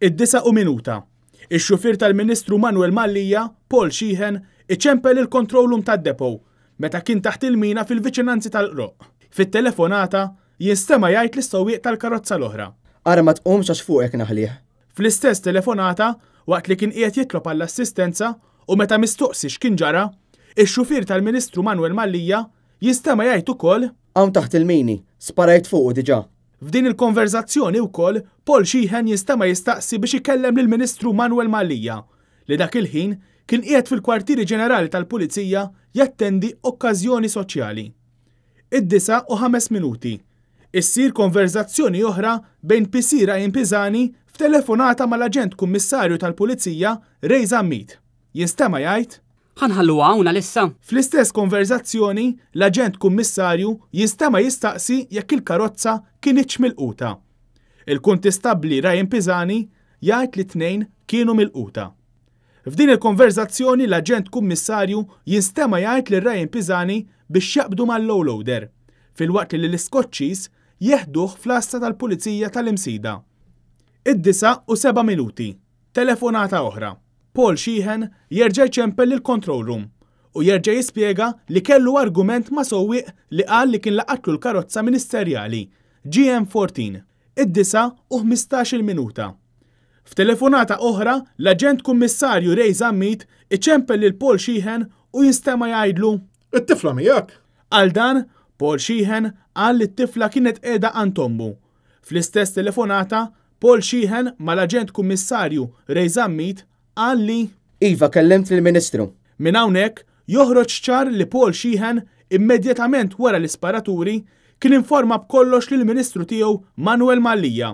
id-9:00. Ix-xufier tal-Ministru Manuel Mallija, Paul Sheehan, iċempel il-control room tad-depo meta kien taħt il-mina fil-viċinanzi tal-Qroq. Fit-telefonata jinstema' jgħid lis-sewwieq tal-karozza l-oħra: Ara ma tqumx għax fuqek naħlih. Fl-istess telefonata, waqt li kien qiegħed jitlob għall-assistenza u meta mistoqsi x'kien ġara, ix-xufier tal-Ministru Manuel Mallija jinstema' jgħid ukoll: Hawn taħt il-mini, sparajt fuqu diġà. F'din il-konverzazzjoni wkoll Paul Sheehan jinstema' jistaqsi biex ikellem lill-Ministru Manuel Mallija li dak il-ħin kien qiegħed fil-Kwartieri Ġenerali tal-Pulizija jattendi okkażjoni soċjali. id-9:05. Issir konverzazzjoni oħra bejn PC Ryan Pisani f'telefonata mal-Aġent Kummissarju tal-Pulizija Ray Zammit. Jinstema' jgħid: ħanħallu hawn għalissa. Fl-istess konverzazzjoni, l-Aġent Kummissarju jinstema' jistaqsi jekk il-karozza kienitx milquta. Il-Kuntistabbli Ryan Pisani jgħid li t-tnejn kienu milquta. F'din il-konverzazzjoni l-Aġent Kummissarju jinstema' jgħid lil Ryan Pisani biex jaqbdu mal-lowloader, filwaqt li l-iskoċċis jeħduh fl-asta tal-Pulizija tal-Imsida. id-9:07. Telefonata oħra. Paul Sheehan jerġa' jċempel il-control room u jerġa' jispjega li kellu argument ma' sewwieq li qal li kien laqatlu l-karozza ministerjali GM14. id-9:15. F'telefonata oħra, l-Aġent Kummissarju Ray Zammit iċempel lil Paul Sheehan u jinstema' jgħidlu: It-tifla miegħek? Għal dan, Paul Sheehan qal li t-tifla kienet qiegħda għand ommu. Fl-istess telefonata, Paul Sheehan mal-Aġent Kummissarju Ray Zammit qal li: Iva, kellimt lill-Ministru. Minn hawnhekk joħroġ ċar li Paul Sheehan immedjatament wara l-isparaturi kien informa b'kollox lill-Ministru tiegħu Manuel Mallija.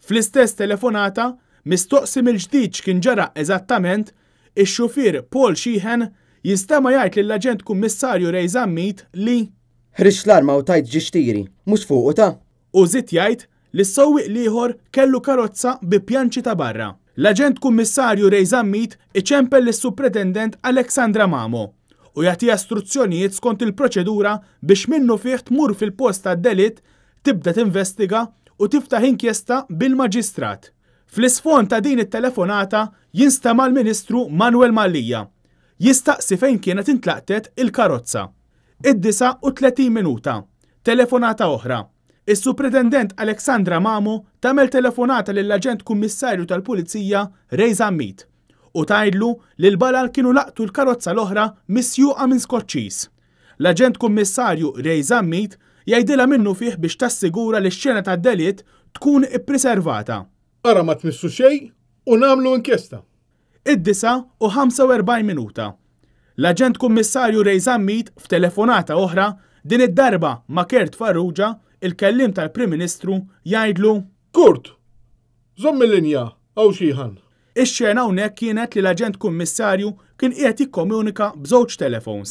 Fl-istess telefonata, mistoqsi mill-ġdid x'kien ġara eżattament, ix-xufier Paul Sheehan jinstema' jgħid lill-Aġent Kummissarju Ray Zammit li: Ħrix l-arma u tajt ġixtiri, mhux fuqu ta'. U żied jgħid li s-sewwieq ieħor kellu karozza bi pjanċi ta' barra. L-Aġent Kummissarju Ray Zammit iċempel lis-Supretendent Alexandra Mamo u jagħtiha istruzzjonijiet skont il-proċedura biex minnu fih tmur fil-post tad-delitt tibda tinvestiga u tiftaħ inkjesta bil-Maġistrat. Fl-isfond ta' din it-telefonata jinstema' l-Ministru Manuel Mallija jistaqsi fejn kienet intlaqtet il-karozza. id-9:30. Telefonata oħra. Is-Supretendent Alexandra Mamo tagħmel telefonata lill-Aġent Kummissarju tal-Pulizija Ray Zammit u tgħidlu li l-balal kienu laqtu l-karozza l-oħra misjuqa minn skoċċis. L-Aġent Kummissarju Ray Zammit jgħidilha minnu fih biex tassigura li x-xena tad-delitt tkun ippreservata. Ara ma tmissu xejn u nagħmlu inkjesta. id-9:45. L-Aġent Kummissarju Ray Zammit f'telefonata oħra din id-darba ma' Kurt Farrugia, il-kellim tal-Prim Ministru, jgħidlu: Kurt, żomm il-linja hawn Sheehan. Ix-xena hawnhekk kienet li l-Aġent Kummissarju kien qiegħed jikkomunika b'żewġ telefons,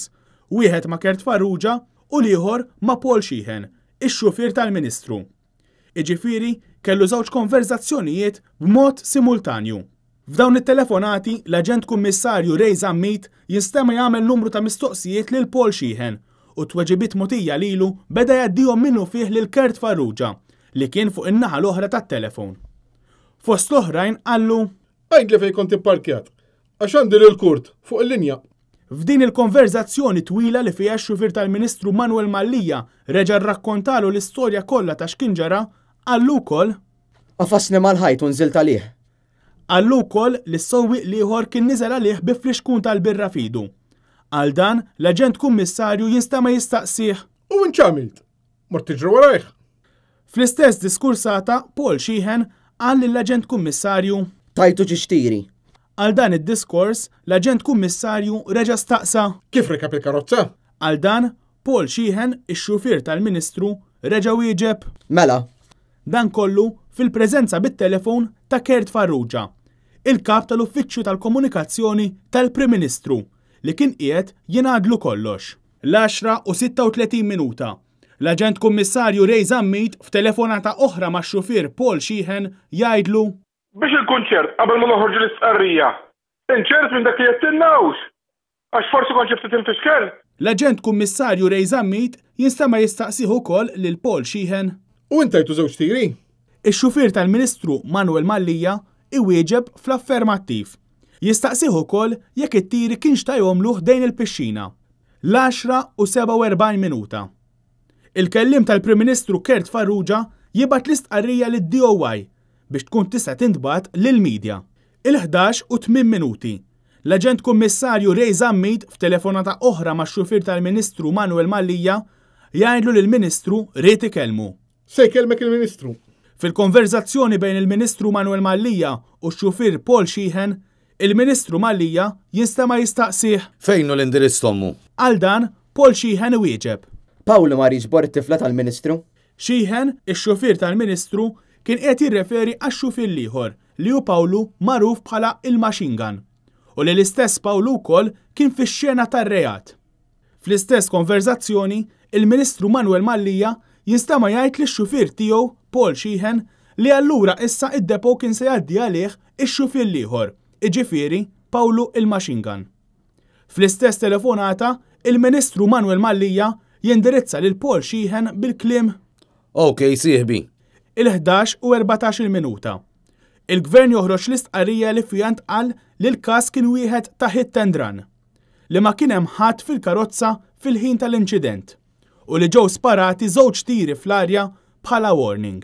wieħed ma' Kurt Farrugia u l-ieħor ma' Paul Sheehan, ix-xufier tal-Ministru. Iġifieri kellu żewġ konverzazzjonijiet b'mod simultanju. F'dawn it-telefonati l-Aġent Kummissarju Ray Zammit jinstema' jagħmel numru ta' mistoqsijiet lil Paul Sheehan u tweġibiet mogħtija lilu beda jgħaddihom minnu fih lil Kurt Farrugia li kien fuq in-naħa l-oħra tat-telefon. Fost l-oħrajn qallu: Għajdli fejn kont ipparkjat, għax għandi lil Kurt fuq il-linja. F'din il-konverzazzjoni twila li fiha x-xufier tal-Ministru Manuel Mallija reġa' rrakkontalu l-istorja kollha ta' x'kien ġara, qallu wkoll: Qafasni mal-ħajt u nżilt għalih. Qallu wkoll li s-sewwieq ieħor kien niżel għalih bi fliexkun tal-birra fidu. Għal dan l-Aġent Kummissarju jinstema' jistaqsih: U inċamilt, mort tiġri warajh. Fl-istess diskursata, Paul Sheehan qal lill-Aġent Kummissarju: Tajtu ġixtiri. Għal dan id-diskors, l-Aġent Kummissarju reġa' staqsa: Kif rekab il-karozza? Għal dan, Paul Sheehan, ix-xufier tal-Ministru, reġa' wieġeb: Mela. Dan kollu fil-preżenza bit-telefon ta' Kurt Farrugia, il-kap tal-Uffiċċju tal-Komunikazzjoni tal-Prim Ministru, li kien qiegħed jingħadlu kollox. L-10:36. L-Aġent Kummissarju Ray Zammit f'telefonata oħra ma' xufier Paul Sheehan jgħidlu: Biex il-kunċert qabel ma noħorġu l-istqarrija. Inċert minn dak li jettinnawx. Għax forsi kont ġibtit infiskel. L-Aġent Kummissarju Ray Zammit jinstema' jistaqsih ukoll lil Paul Sheehan: U intajtu żewġ tiri? Ix-xufier tal-Ministru Manuel Mallija iwieġeb fl-affermattiv. Jistaqsih ukoll jekk it-tiri kienx ta' jomluh dejn il-pixxina. L-10:47 minuta. Il-kellim tal-Prim Ministru Kert Farrugia jibgħat l-istqarrija lid-DOI biex tkun tista' tintbagħat lill-midja. Il-11:08 minuti. L-Aġent Kummissarju Ray Zammit f'telefonata oħra max-xufier tal-Ministru Manuel Mallija jgħidlu lill-Ministru ried ikellmu. Se jkellmek il-Ministru. Fil-konverzazzjoni bejn il-Ministru Manuel Mallija u x-xufier Paul Sheehan, il-Ministru Mallija jinstema' jistaqsih Fejn hu l-indirizz tommu? Għal dan Paul Sheehan iwieġeb. Pawlu ma rridx bor it-tifla tal-Ministru. Sheehan, ix-xufier tal-Ministru, kien qed jirreferi għax-xufier ieħor li hu Pawlu magħruf bħala il-Machine Gun u li l-istess Pawlu wkoll kien fix-xena tar-reat. Fl-istess konverzazzjoni, il-Ministru Manuel Mallija jinstema' jgħid lix-xufier tiegħu Paul Sheehan li allura issa id-depo kien se jgħaddi għalih ix-xufier ieħor, iġifieri Pawlu il-Machine Gun. Fl-istess telefonata, il-Ministru Manuel Mallija jindirizza lil Paul Sheehan bil-kliem OK, sieħbi. Il-11:14 minuta. Il-Gvern joħroġ l-istqarrija li fija ntqal li l-każ kien wieħed ta' hit and run, li ma kien hemm ħadd fil-karozza fil-ħin tal-inċident u li ġew sparati żewġ tiri fl-arja bħala warning.